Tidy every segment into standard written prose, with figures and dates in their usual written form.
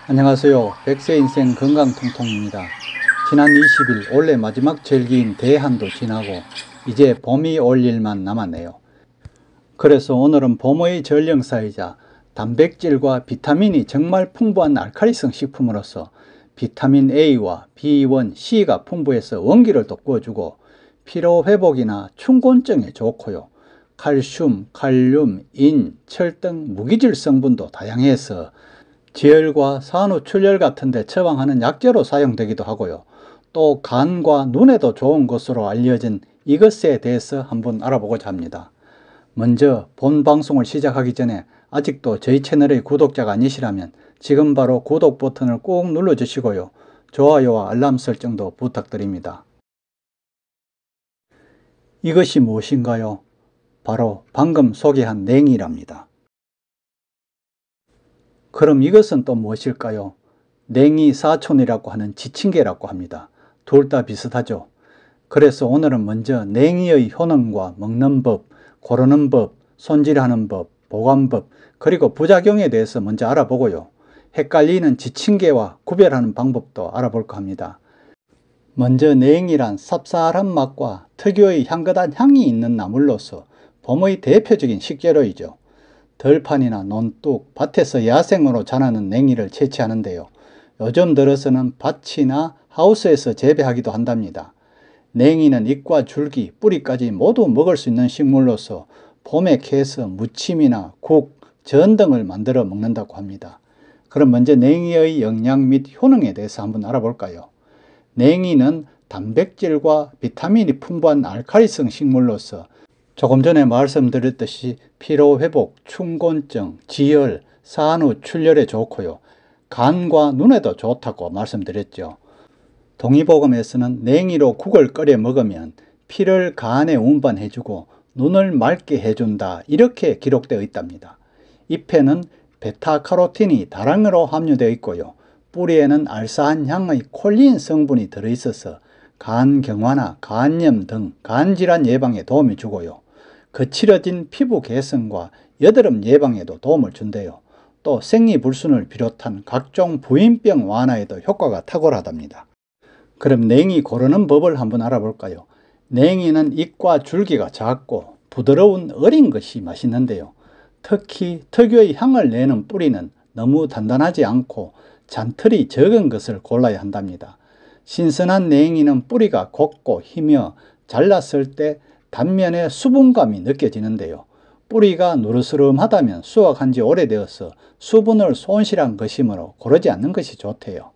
안녕하세요. 백세 인생 건강통통입니다. 지난 20일 올해 마지막 절기인 대한도 지나고 이제 봄이 올 일만 남았네요. 그래서 오늘은 봄의 전령사이자 단백질과 비타민이 정말 풍부한 알칼리성 식품으로서 비타민 A와 B1, C가 풍부해서 원기를 돋궈주고 피로회복이나 충곤증에 좋고요. 칼슘, 칼륨, 인, 철 등 무기질 성분도 다양해서 지혈과 산후출혈 같은 데 처방하는 약재로 사용되기도 하고요. 또 간과 눈에도 좋은 것으로 알려진 이것에 대해서 한번 알아보고자 합니다. 먼저 본 방송을 시작하기 전에 아직도 저희 채널의 구독자가 아니시라면 지금 바로 구독 버튼을 꼭 눌러주시고요. 좋아요와 알람 설정도 부탁드립니다. 이것이 무엇인가요? 바로 방금 소개한 냉이랍니다. 그럼 이것은 또 무엇일까요? 냉이 사촌이라고 하는 지친개라고 합니다. 둘 다 비슷하죠. 그래서 오늘은 먼저 냉이의 효능과 먹는 법, 고르는 법, 손질하는 법, 보관법, 그리고 부작용에 대해서 먼저 알아보고요. 헷갈리는 지친개와 구별하는 방법도 알아볼까 합니다. 먼저 냉이란 쌉쌀한 맛과 특유의 향긋한 향이 있는 나물로서 봄의 대표적인 식재료이죠. 들판이나 논둑, 밭에서 야생으로 자라는 냉이를 채취하는데요. 요즘 들어서는 밭이나 하우스에서 재배하기도 한답니다. 냉이는 잎과 줄기, 뿌리까지 모두 먹을 수 있는 식물로서 봄에 캐서 무침이나 국, 전 등을 만들어 먹는다고 합니다. 그럼 먼저 냉이의 영양 및 효능에 대해서 한번 알아볼까요? 냉이는 단백질과 비타민이 풍부한 알칼리성 식물로서 조금 전에 말씀드렸듯이 피로회복, 충곤증, 지혈, 산후출혈에 좋고요. 간과 눈에도 좋다고 말씀드렸죠. 동의보감에서는 냉이로 국을 끓여 먹으면 피를 간에 운반해주고 눈을 맑게 해준다 이렇게 기록되어 있답니다. 잎에는 베타카로틴이 다량으로 함유되어 있고요. 뿌리에는 알싸한 향의 콜린 성분이 들어있어서 간경화나 간염 등 간질환 예방에 도움을 주고요. 거칠어진 피부 개선과 여드름 예방에도 도움을 준대요. 또 생리불순을 비롯한 각종 부인병 완화에도 효과가 탁월하답니다. 그럼 냉이 고르는 법을 한번 알아볼까요? 냉이는 잎과 줄기가 작고 부드러운 어린 것이 맛있는데요. 특히 특유의 향을 내는 뿌리는 너무 단단하지 않고 잔털이 적은 것을 골라야 한답니다. 신선한 냉이는 뿌리가 곱고 희며 잘랐을 때 단면에 수분감이 느껴지는데요. 뿌리가 누르스름하다면 수확한 지 오래되어서 수분을 손실한 것이므로 고르지 않는 것이 좋대요.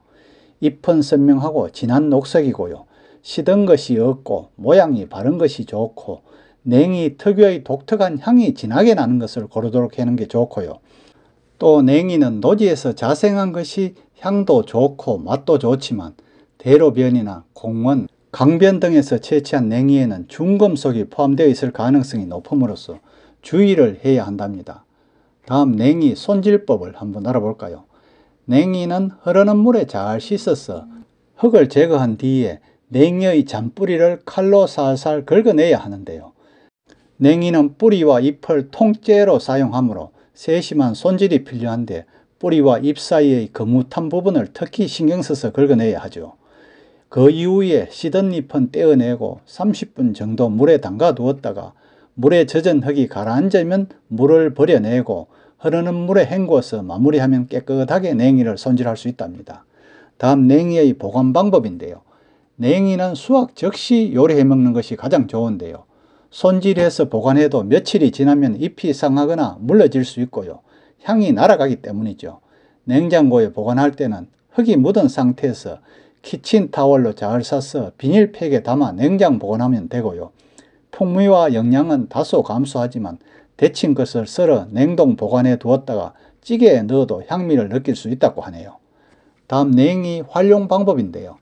잎은 선명하고 진한 녹색이고요. 시든 것이 없고 모양이 바른 것이 좋고 냉이 특유의 독특한 향이 진하게 나는 것을 고르도록 하는 게 좋고요. 또 냉이는 노지에서 자생한 것이 향도 좋고 맛도 좋지만 대로변이나 공원, 강변 등에서 채취한 냉이에는 중금속이 포함되어 있을 가능성이 높음으로써 주의를 해야 한답니다. 다음 냉이 손질법을 한번 알아볼까요? 냉이는 흐르는 물에 잘 씻어서 흙을 제거한 뒤에 냉이의 잔뿌리를 칼로 살살 긁어내야 하는데요. 냉이는 뿌리와 잎을 통째로 사용하므로 세심한 손질이 필요한데 뿌리와 잎 사이의 거뭇한 부분을 특히 신경 써서 긁어내야 하죠. 그 이후에 시든 잎은 떼어내고 30분 정도 물에 담가 두었다가 물에 젖은 흙이 가라앉으면 물을 버려내고 흐르는 물에 헹궈서 마무리하면 깨끗하게 냉이를 손질할 수 있답니다. 다음 냉이의 보관 방법인데요. 냉이는 수확 즉시 요리해 먹는 것이 가장 좋은데요. 손질해서 보관해도 며칠이 지나면 잎이 상하거나 물러질 수 있고요. 향이 날아가기 때문이죠. 냉장고에 보관할 때는 흙이 묻은 상태에서 키친타월로 잘 싸서 비닐팩에 담아 냉장 보관하면 되고요. 풍미와 영양은 다소 감소하지만 데친 것을 썰어 냉동 보관해 두었다가 찌개에 넣어도 향미를 느낄 수 있다고 하네요. 다음 냉이 활용 방법인데요.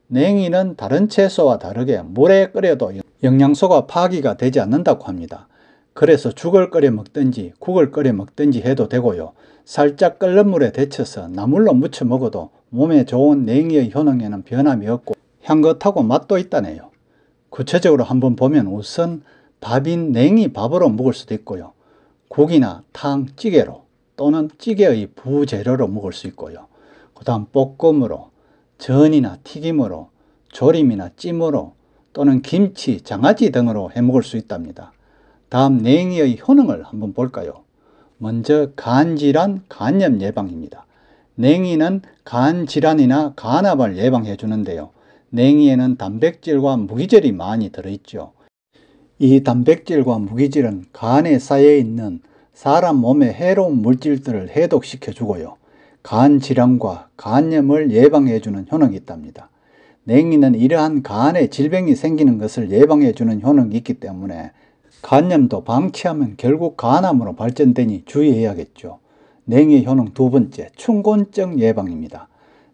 냉이는 다른 채소와 다르게 물에 끓여도 영양소가 파기가 되지 않는다고 합니다. 그래서 죽을 끓여 먹든지 국을 끓여 먹든지 해도 되고요. 살짝 끓는 물에 데쳐서 나물로 무쳐 먹어도 몸에 좋은 냉이의 효능에는 변함이 없고 향긋하고 맛도 있다네요. 구체적으로 한번 보면 우선 밥인 냉이 밥으로 먹을 수도 있고요. 국이나 탕, 찌개로 또는 찌개의 부재료로 먹을 수 있고요. 그 다음 볶음으로, 전이나 튀김으로, 조림이나 찜으로 또는 김치, 장아찌 등으로 해먹을 수 있답니다. 다음 냉이의 효능을 한번 볼까요? 먼저 간질환, 간염 예방입니다. 냉이는 간질환이나 간암을 예방해 주는데요. 냉이에는 단백질과 무기질이 많이 들어있죠. 이 단백질과 무기질은 간에 쌓여있는 사람 몸의 해로운 물질들을 해독시켜 주고요. 간질환과 간염을 예방해 주는 효능이 있답니다. 냉이는 이러한 간에 질병이 생기는 것을 예방해 주는 효능이 있기 때문에 간염도 방치하면 결국 간암으로 발전되니 주의해야겠죠. 냉이의 효능 두 번째, 춘곤증 예방입니다.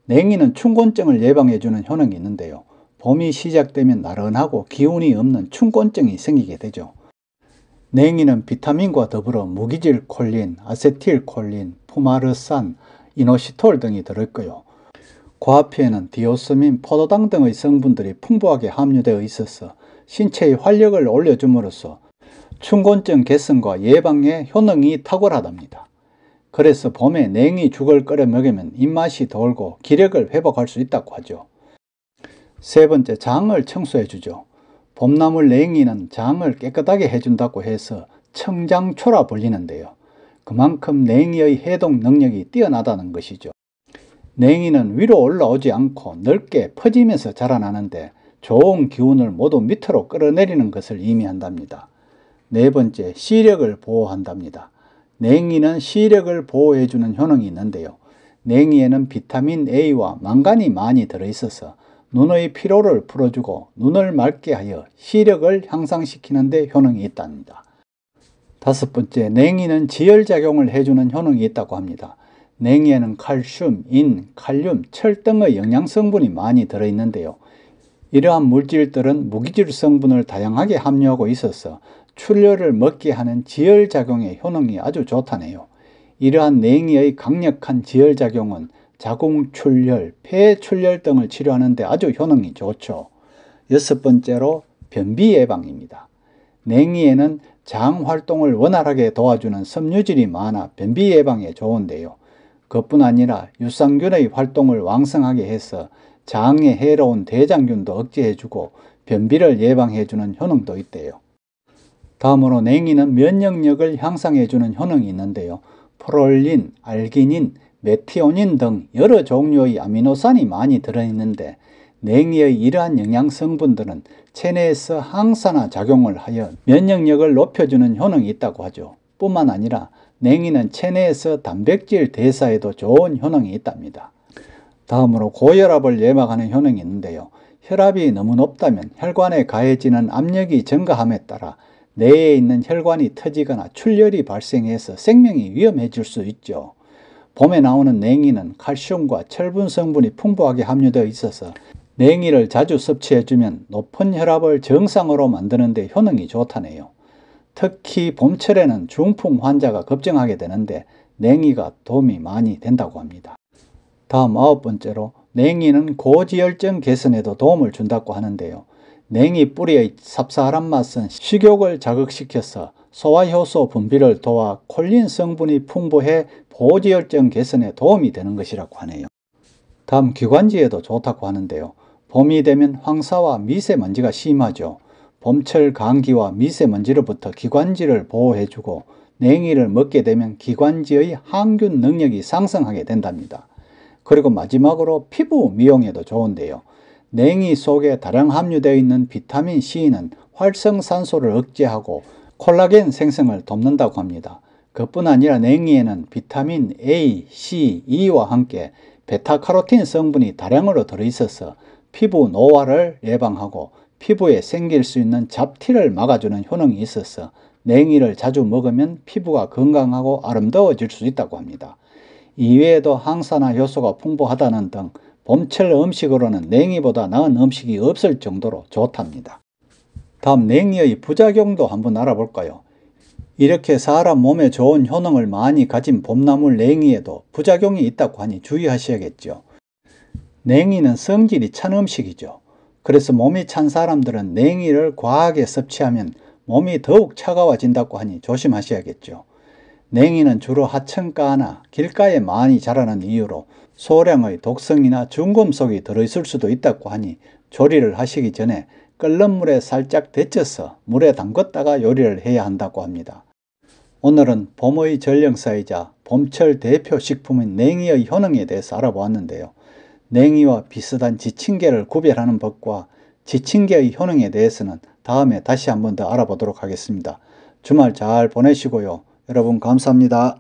냉이는 춘곤증을 예방해 주는 효능이 있는데요. 봄이 시작되면 나른하고 기운이 없는 춘곤증이 생기게 되죠. 냉이는 비타민과 더불어 무기질 콜린, 아세틸콜린, 푸마르산, 이노시톨 등이 들어있고요. 과피에는 디오스민, 포도당 등의 성분들이 풍부하게 함유되어 있어서 신체의 활력을 올려줌으로써 춘곤증 개선과 예방에 효능이 탁월하답니다. 그래서 봄에 냉이죽을 끓여 먹으면 입맛이 돌고 기력을 회복할 수 있다고 하죠. 세 번째, 장을 청소해 주죠. 봄나물 냉이는 장을 깨끗하게 해준다고 해서 청장초라 불리는데요. 그만큼 냉이의 해독 능력이 뛰어나다는 것이죠. 냉이는 위로 올라오지 않고 넓게 퍼지면서 자라나는데 좋은 기운을 모두 밑으로 끌어내리는 것을 의미한답니다. 네 번째, 시력을 보호한답니다. 냉이는 시력을 보호해주는 효능이 있는데요. 냉이에는 비타민 A와 망간이 많이 들어있어서 눈의 피로를 풀어주고 눈을 맑게 하여 시력을 향상시키는 데 효능이 있답니다. 다섯 번째, 냉이는 지혈작용을 해주는 효능이 있다고 합니다. 냉이에는 칼슘, 인, 칼륨, 철 등의 영양성분이 많이 들어있는데요. 이러한 물질들은 무기질 성분을 다양하게 함유하고 있어서 출혈을 먹게 하는 지혈작용의 효능이 아주 좋다네요. 이러한 냉이의 강력한 지혈작용은 자궁출혈, 폐출혈 등을 치료하는 데 아주 효능이 좋죠. 여섯 번째로 변비 예방입니다. 냉이에는 장 활동을 원활하게 도와주는 섬유질이 많아 변비 예방에 좋은데요. 그뿐 아니라 유산균의 활동을 왕성하게 해서 장에 해로운 대장균도 억제해주고 변비를 예방해주는 효능도 있대요. 다음으로 냉이는 면역력을 향상해주는 효능이 있는데요. 프롤린, 알기닌, 메티오닌 등 여러 종류의 아미노산이 많이 들어있는데 냉이의 이러한 영양성분들은 체내에서 항산화 작용을 하여 면역력을 높여주는 효능이 있다고 하죠. 뿐만 아니라 냉이는 체내에서 단백질 대사에도 좋은 효능이 있답니다. 다음으로 고혈압을 예방하는 효능이 있는데요. 혈압이 너무 높다면 혈관에 가해지는 압력이 증가함에 따라 뇌에 있는 혈관이 터지거나 출혈이 발생해서 생명이 위험해질 수 있죠. 봄에 나오는 냉이는 칼슘과 철분 성분이 풍부하게 함유되어 있어서 냉이를 자주 섭취해주면 높은 혈압을 정상으로 만드는 데 효능이 좋다네요. 특히 봄철에는 중풍 환자가 급증하게 되는데 냉이가 도움이 많이 된다고 합니다. 다음 아홉 번째로 냉이는 고지혈증 개선에도 도움을 준다고 하는데요. 냉이 뿌리의 쌉쌀한 맛은 식욕을 자극시켜서 소화효소 분비를 도와 콜린 성분이 풍부해 고지혈증 개선에 도움이 되는 것이라고 하네요. 다음 기관지에도 좋다고 하는데요. 봄이 되면 황사와 미세먼지가 심하죠. 봄철 감기와 미세먼지로부터 기관지를 보호해주고 냉이를 먹게 되면 기관지의 항균 능력이 상승하게 된답니다. 그리고 마지막으로 피부 미용에도 좋은데요. 냉이 속에 다량 함유되어 있는 비타민 C는 활성산소를 억제하고 콜라겐 생성을 돕는다고 합니다. 그뿐 아니라 냉이에는 비타민 A, C, E와 함께 베타카로틴 성분이 다량으로 들어있어서 피부 노화를 예방하고 피부에 생길 수 있는 잡티를 막아주는 효능이 있어서 냉이를 자주 먹으면 피부가 건강하고 아름다워질 수 있다고 합니다. 이외에도 항산화 효소가 풍부하다는 등 봄철 음식으로는 냉이보다 나은 음식이 없을 정도로 좋답니다. 다음 냉이의 부작용도 한번 알아볼까요? 이렇게 사람 몸에 좋은 효능을 많이 가진 봄나물 냉이에도 부작용이 있다고 하니 주의하셔야겠죠. 냉이는 성질이 찬 음식이죠. 그래서 몸이 찬 사람들은 냉이를 과하게 섭취하면 몸이 더욱 차가워진다고 하니 조심하셔야겠죠. 냉이는 주로 하천가나 길가에 많이 자라는 이유로 소량의 독성이나 중금속이 들어있을 수도 있다고 하니 조리를 하시기 전에 끓는 물에 살짝 데쳐서 물에 담갔다가 요리를 해야 한다고 합니다. 오늘은 봄의 전령사이자 봄철 대표 식품인 냉이의 효능에 대해서 알아보았는데요. 냉이와 비슷한 지친개를 구별하는 법과 지친개의 효능에 대해서는 다음에 다시 한번 더 알아보도록 하겠습니다. 주말 잘 보내시고요. 여러분 감사합니다.